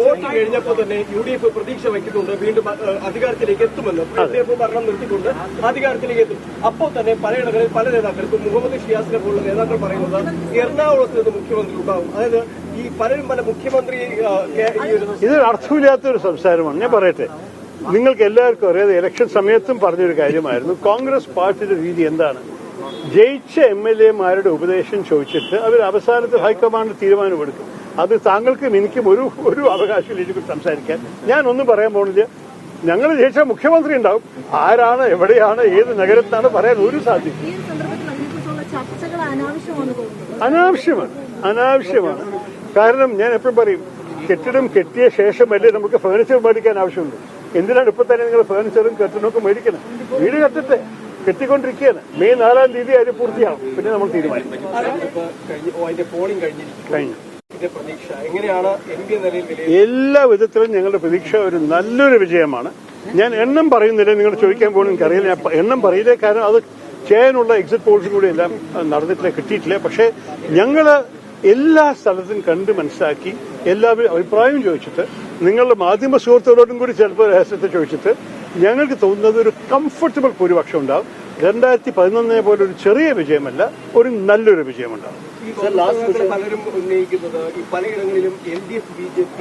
Vote കഴിഞ്ഞപ്പോൾ തന്നെ UDF പ്രതീക്ഷ വയ്ക്കുന്നുണ്ട് വീണ്ടും അധികാരത്തിലേക്ക് എത്തുമെന്ന്. LDF ഭരണം നിർത്തിക്കൊണ്ട് അധികാരത്തിലേക്ക് എത്തും. അപ്പോൾ തന്നെ പലയിടങ്ങളിൽ പല നേതാക്കൾക്കും മുഹമ്മദ് ഷിയാസിനെ പോലുള്ള നേതാക്കൾ പറയുന്നത് എറണാകുളത്ത് നിന്ന് മുഖ്യമന്ത്രി ഉണ്ടാവും. അതായത് ഈ പലരും പല മുഖ്യമന്ത്രി ഇതൊരു അർത്ഥമില്ലാത്തൊരു സംസാരമാണ്. ഞാൻ പറയട്ടെ, നിങ്ങൾക്ക് എല്ലാവർക്കും അറിയാതെ ഇലക്ഷൻ സമയത്തും പറഞ്ഞൊരു കാര്യമായിരുന്നു. കോൺഗ്രസ് പാർട്ടിയുടെ രീതി എന്താണ്? ജയിച്ച MLA-മാരുടെ ഉപദേശം ചോദിച്ചിട്ട് അവർ അവസാനത്തെ ഹൈക്കമാൻഡ് തീരുമാനമെടുക്കും. അത് താങ്കൾക്കും എനിക്കും ഒരു അവകാശമില്ല ഇതിനെക്കുറിച്ച് സംസാരിക്കാൻ. ഞാനൊന്നും പറയാൻ പോകുന്നില്ല. ഞങ്ങൾ ജയിച്ച മുഖ്യമന്ത്രി ഉണ്ടാവും. ആരാണ്, എവിടെയാണ്, ഏത് നഗരത്താണ് പറയാൻ ഒരു സാധ്യത. അനാവശ്യമാണ്. കാരണം ഞാൻ എപ്പോഴും പറയും, കെട്ടിടം കെട്ടിയ ശേഷമല്ലേ നമുക്ക് ഫേർണിച്ചർ മേടിക്കാൻ ആവശ്യമുണ്ട്. എന്തിനാണ് ഇപ്പൊ തന്നെ നിങ്ങൾ ഫേർണിച്ചറും കെട്ടിടമൊക്കെ മേടിക്കണം? വീട് കെട്ടട്ടെ, കെട്ടിക്കൊണ്ടിരിക്കുകയാണ്. മെയ് 4-ാം തീയതി അത് പൂർത്തിയാവും. പിന്നെ നമ്മൾ തീരുമാനിക്കും. കഴിഞ്ഞു. എല്ലാ വിധത്തിലും ഞങ്ങളുടെ പ്രതീക്ഷ ഒരു നല്ലൊരു വിജയമാണ്. ഞാൻ എണ്ണം പറയുന്നില്ല, നിങ്ങൾ ചോദിക്കാൻ പോകുന്നത് എനിക്കറിയില്ല. ഞാൻ എണ്ണം പറയില്ല, കാരണം അത് ചെയ്യാനുള്ള എക്സിറ്റ് പോൾസും കൂടി എല്ലാം നടന്നിട്ടില്ല, കിട്ടിയിട്ടില്ല. പക്ഷേ ഞങ്ങള് എല്ലാ സ്ഥലത്തും കണ്ട് മനസ്സിലാക്കി എല്ലാവരും അഭിപ്രായം ചോദിച്ചിട്ട്, നിങ്ങളുടെ മാധ്യമ സുഹൃത്തുക്കളോടും കൂടി ചിലപ്പോൾ രഹസ്യത്തെ ചോദിച്ചിട്ട് ഞങ്ങൾക്ക് തോന്നുന്നത് ഒരു കംഫർട്ടബിൾ ഭൂരിപക്ഷം ഉണ്ടാവും. 2011 പോലെ ഒരു ചെറിയ വിജയമല്ല, ഒരു നല്ലൊരു വിജയമുണ്ടാവും. പലരും ഉന്നയിക്കുന്നത് ഈ പലയിടങ്ങളിലും LDF BJP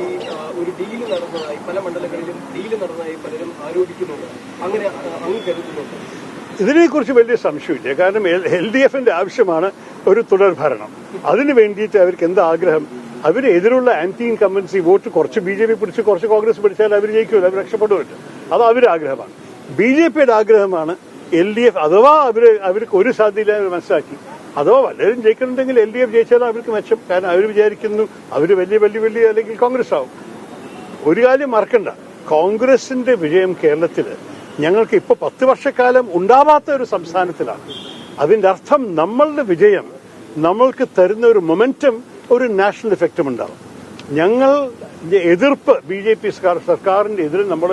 ഒരു ഡീല് നടന്നതായി, പല മണ്ഡലങ്ങളിലും ഡീല് നടന്നതായി പലരും ആരോപിക്കുന്നുണ്ട്. അങ്ങനെ അങ്ങ് കരുതുന്നുണ്ട്? ഇതിനെക്കുറിച്ച് വലിയ സംശയമില്ല. കാരണം LDF-ന്റെ ആവശ്യമാണ് ഒരു തുടർ ഭരണം. അതിനു വേണ്ടിയിട്ട് അവർക്ക് എന്താ ആഗ്രഹം? അവര് എതിരുള്ള ആന്റി ഇൻകംബൻസി വോട്ട് കുറച്ച് BJP പിടിച്ച് കുറച്ച് കോൺഗ്രസ് പിടിച്ചാൽ അവർ ജയിക്കുമല്ലോ, അവർ രക്ഷപ്പെടുമല്ലോ. അത് അവരുടെ ആഗ്രഹമാണ്. BJP-യുടെ ആഗ്രഹമാണ് LDF അഥവാ അവർക്ക് ഒരു സാധ്യതയില്ല മനസ്സിലാക്കി. അഥവാ വല്ലവരും ജയിക്കുന്നുണ്ടെങ്കിൽ LDF ജയിച്ചാലും അവർക്ക് മെച്ചം. കാരണം അവർ വിചാരിക്കുന്നു അവർ വലിയ അല്ലെങ്കിൽ കോൺഗ്രസ് ആവും. ഒരു കാര്യം മറക്കണ്ട, കോൺഗ്രസിന്റെ വിജയം കേരളത്തിൽ ഞങ്ങൾക്ക് ഇപ്പൊ 10 വർഷക്കാലം ഉണ്ടാവാത്ത ഒരു സംസ്ഥാനത്തിലാണ്. അതിന്റെ അർത്ഥം നമ്മളുടെ വിജയം നമ്മൾക്ക് തരുന്ന ഒരു മൊമെന്റം, ഒരു നാഷണൽ ഇഫക്റ്റും ഉണ്ടാവും. ഞങ്ങൾ എതിർപ്പ് BJP സർക്കാരിന്റെ എതിരിൽ നമ്മൾ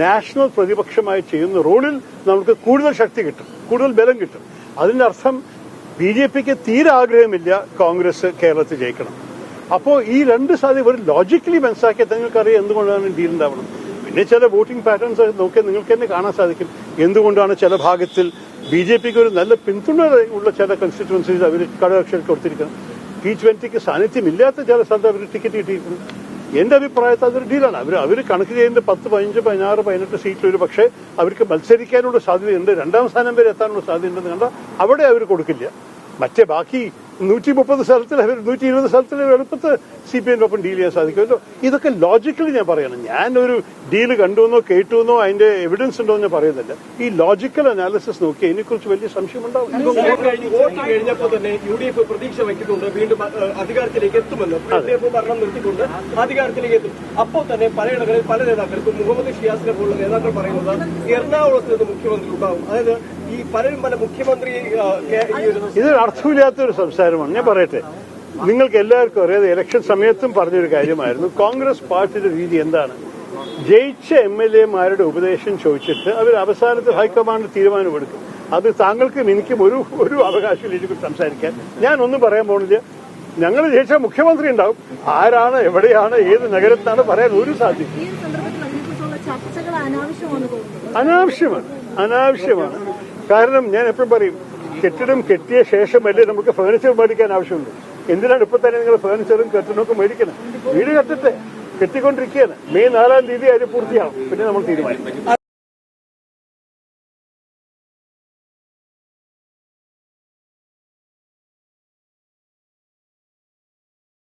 നാഷണൽ പ്രതിപക്ഷമായി ചെയ്യുന്ന റോളിൽ നമുക്ക് കൂടുതൽ ശക്തി കിട്ടും, കൂടുതൽ ബലം കിട്ടും. അതിന്റെ അർത്ഥം BJPക്ക് തീരെ ആഗ്രഹമില്ല കോൺഗ്രസ് കേരളത്തിൽ ജയിക്കണം. അപ്പോൾ ഈ രണ്ട് സാധ്യത ഒരു ലോജിക്കലി മനസ്സിലാക്കിയാൽ നിങ്ങൾക്കറിയാം എന്തുകൊണ്ടാണ് ഡീൽ ഉണ്ടാവണം. പിന്നെ ചില വോട്ടിംഗ് പാറ്റേൺസ് നോക്കിയാൽ നിങ്ങൾക്ക് തന്നെ കാണാൻ സാധിക്കും എന്തുകൊണ്ടാണ് ചില ഭാഗത്തിൽ BJPക്ക് ഒരു നല്ല പിന്തുണ ഉള്ള ചില കൺസ്റ്റിറ്റ്യുവൻസീസ് അവർ ഘടകകക്ഷികൾക്ക് കൊടുത്തിരിക്കണം. T20ക്ക് സാന്നിധ്യമില്ലാത്ത ചില സ്ഥലത്ത് അവർ ടിക്കറ്റ് കിട്ടിയിരിക്കുന്നു. എന്റെ അഭിപ്രായത്തിൽ അതൊരു ഡീലാണ്. അവർ കണക്ക് ചെയ്യുന്നത് 10, 15, 16, 18 സീറ്റിൽ ഒരു പക്ഷേ അവർക്ക് മത്സരിക്കാനുള്ള സാധ്യതയുണ്ട്, 2ാം സ്ഥാനം വരെ എത്താനുള്ള സാധ്യതയുണ്ടെന്ന് കണ്ടാൽ അവിടെ അവർ കൊടുക്കില്ല. മറ്റേ ബാക്കി 130 സ്ഥലത്തിൽ അവർ 120 സ്ഥലത്തിൽ എളുപ്പത്ത് CPM-നൊപ്പം ഡീൽ ചെയ്യാൻ സാധിക്കുമല്ലോ. ഇതൊക്കെ ലോജിക്കലി ഞാൻ പറയണം. ഞാനൊരു ഡീല് കണ്ടുവെന്നോ കേട്ടുവെന്നോ അതിന്റെ എവിഡൻസ് ഉണ്ടോ എന്ന് പറയുന്നില്ല. ഈ ലോജിക്കൽ അനാലിസിസ് നോക്കി ഇതിനെക്കുറിച്ച് വലിയ സംശയമുണ്ടാവും. വോട്ട് കഴിഞ്ഞപ്പോൾ തന്നെ UDF പ്രതീക്ഷ വയ്ക്കുന്നുണ്ട് വീണ്ടും അധികാരത്തിലേക്ക് എത്തുമെന്ന്. LDF ഭരണം നിർത്തിക്കൊണ്ട് അധികാരത്തിലേക്ക് എത്തും. അപ്പോൾ തന്നെ പലയിടങ്ങളിൽ പല നേതാക്കൾക്കും മുഹമ്മദ് ഷിയാസിനെ പോലുള്ള നേതാക്കൾ പറയുന്നത് എറണാകുളത്ത് നിന്ന് മുഖ്യമന്ത്രി ഉണ്ടാവും. അതായത് ഈ പലരും പല മുഖ്യമന്ത്രി ഇതൊരു അർത്ഥമില്ലാത്തൊരു സംസാരമാണ്. ഞാൻ പറയട്ടെ, നിങ്ങൾക്ക് എല്ലാവർക്കും അറിയാതെ ഇലക്ഷൻ സമയത്തും പറഞ്ഞൊരു കാര്യമായിരുന്നു. കോൺഗ്രസ് പാർട്ടിയുടെ രീതി എന്താണ്? ജയിച്ച MLA-മാരുടെ ഉപദേശം ചോദിച്ചിട്ട് അവർ അവസാനത്തെ ഹൈക്കമാൻഡ് തീരുമാനമെടുക്കും. അത് താങ്കൾക്കും എനിക്കും ഒരു അവകാശമില്ല ഇതിനെക്കുറിച്ച് സംസാരിക്കാൻ. ഞാനൊന്നും പറയാൻ പോകുന്നില്ല. ഞങ്ങൾ ജയിച്ച മുഖ്യമന്ത്രി ഉണ്ടാവും. ആരാണ്, എവിടെയാണ്, ഏത് നഗരത്താണ് പറയാൻ ഒരു സാധ്യത. അനാവശ്യമാണ്. കാരണം ഞാൻ എപ്പോഴും പറയും, കെട്ടിടം കെട്ടിയ ശേഷമല്ലേ നമുക്ക് ഫേർണിച്ചർ മേടിക്കാൻ ആവശ്യമുണ്ട്. എന്തിനാണ് ഇപ്പൊ തന്നെ നിങ്ങൾ ഫേർണിച്ചറും കെട്ടിടമൊക്കെ മേടിക്കണം? വീട് കെട്ടട്ടെ, കെട്ടിക്കൊണ്ടിരിക്കുകയാണ്. മെയ് 4-ാം തീയതി അത് പൂർത്തിയാവും. പിന്നെ നമ്മൾ തീരുമാനിക്കും.